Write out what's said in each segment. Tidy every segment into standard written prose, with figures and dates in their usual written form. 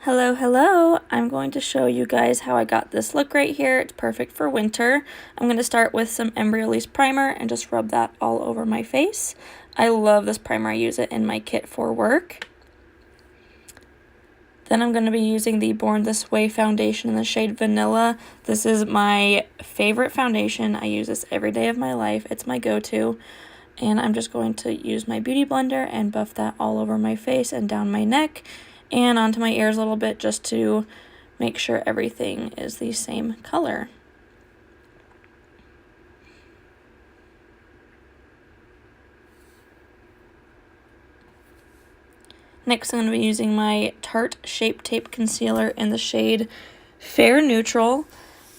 Hello, hello! I'm going to show you guys how I got this look right here. It's perfect for winter. I'm going to start with some Embryolisse primer and just rub that all over my face. I love this primer. I use it in my kit for work. Then I'm going to be using the Born This Way foundation in the shade Vanilla. This is my favorite foundation. I use this every day of my life. It's my go-to. And I'm just going to use my beauty blender and buff that all over my face and down my neck and onto my ears a little bit just to make sure everything is the same color. Next, I'm going to be using my Tarte Shape Tape Concealer in the shade Fair Neutral,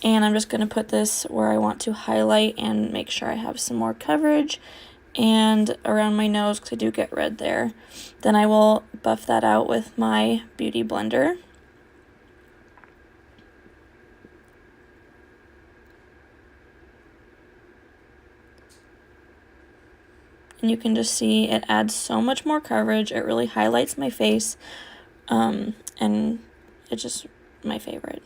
and I'm just going to put this where I want to highlight and make sure I have some more coverage and around my nose because I do get red there. Then I will buff that out with my beauty blender. And you can just see it adds so much more coverage. It really highlights my face, and it's just my favorite.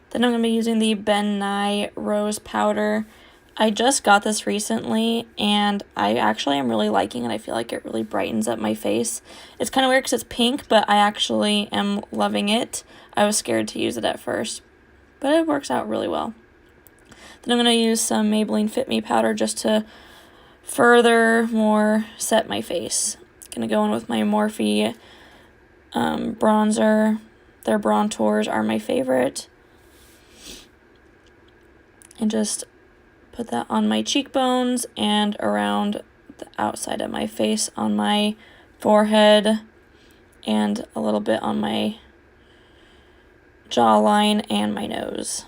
Then I'm going to be using the Ben Nye Rose Powder. I just got this recently, and I actually am really liking it. I feel like it really brightens up my face. It's kind of weird because it's pink, but I actually am loving it. I was scared to use it at first, but it works out really well. Then I'm going to use some Maybelline Fit Me powder just to further set my face. Going to go in with my Morphe bronzer. Their bronzers are my favorite. And just put that on my cheekbones and around the outside of my face, on my forehead, and a little bit on my jawline and my nose.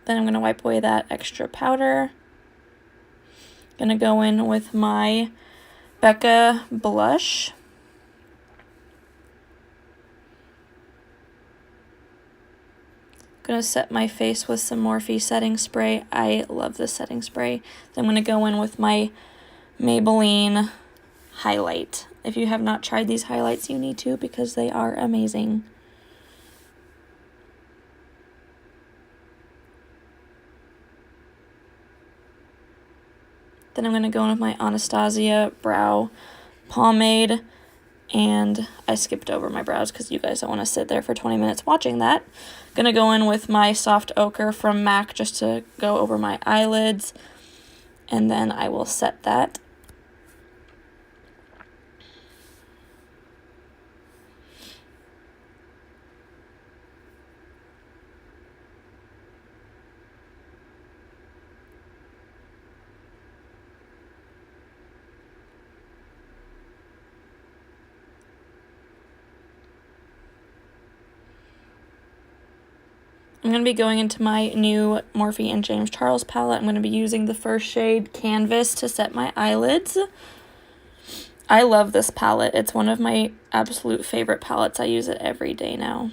Then I'm going to wipe away that extra powder. Going to go in with my Becca blush. Going to set my face with some Morphe setting spray. I love this setting spray. Then I'm going to go in with my Maybelline highlight. If you have not tried these highlights, you need to because they are amazing. Then I'm going to go in with my Anastasia brow pomade. And I skipped over my brows because you guys don't want to sit there for 20 minutes watching that. Gonna go in with my soft ochre from MAC just to go over my eyelids, and then I will set that. I'm going to be going into my new Morphe and James Charles palette. I'm going to be using the first shade Canvas to set my eyelids. I love this palette. It's one of my absolute favorite palettes. I use it every day now.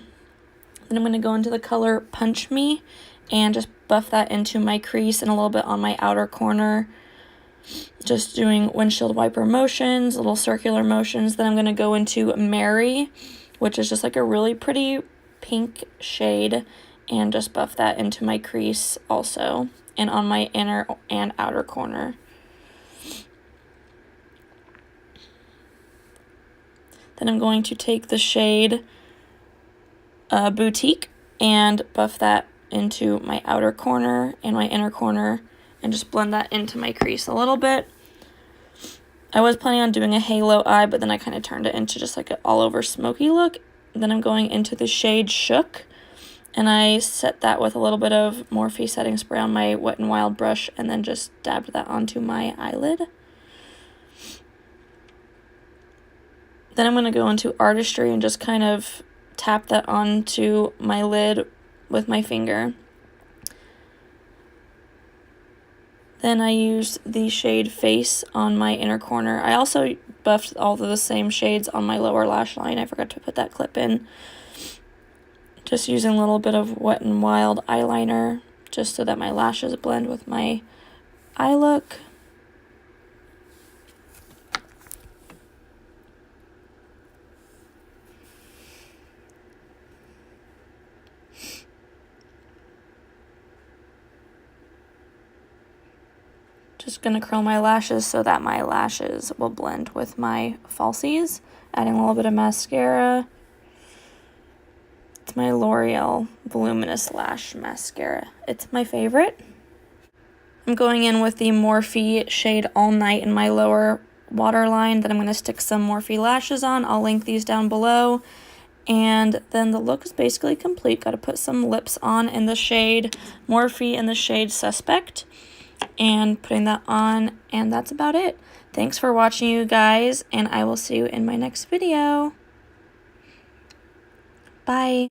Then I'm going to go into the color Punch Me and just buff that into my crease and a little bit on my outer corner. Just doing windshield wiper motions, little circular motions. Then I'm going to go into Mary, which is just like a really pretty pink shade, and just buff that into my crease also, and on my inner and outer corner. Then I'm going to take the shade Boutique and buff that into my outer corner and my inner corner, and just blend that into my crease a little bit. I was planning on doing a halo eye, but then I kind of turned it into just like an all-over smoky look. Then I'm going into the shade Shook, and I set that with a little bit of Morphe setting spray on my Wet n Wild brush, and then just dabbed that onto my eyelid. Then I'm going to go into Artistry and just kind of tap that onto my lid with my finger. Then I used the shade Face on my inner corner. I also buffed all of the same shades on my lower lash line. I forgot to put that clip in. Just using a little bit of Wet n Wild eyeliner just so that my lashes blend with my eye look. Just going to curl my lashes so that my lashes will blend with my falsies. Adding a little bit of mascara. It's my L'Oreal Voluminous Lash Mascara. It's my favorite. I'm going in with the Morphe shade All Night in my lower waterline. Then I'm going to stick some Morphe lashes on. I'll link these down below. And then the look is basically complete. Got to put some lips on in the shade Morphe in the shade Suspect. And putting that on, and that's about it. Thanks for watching, you guys, and I will see you in my next video. Bye.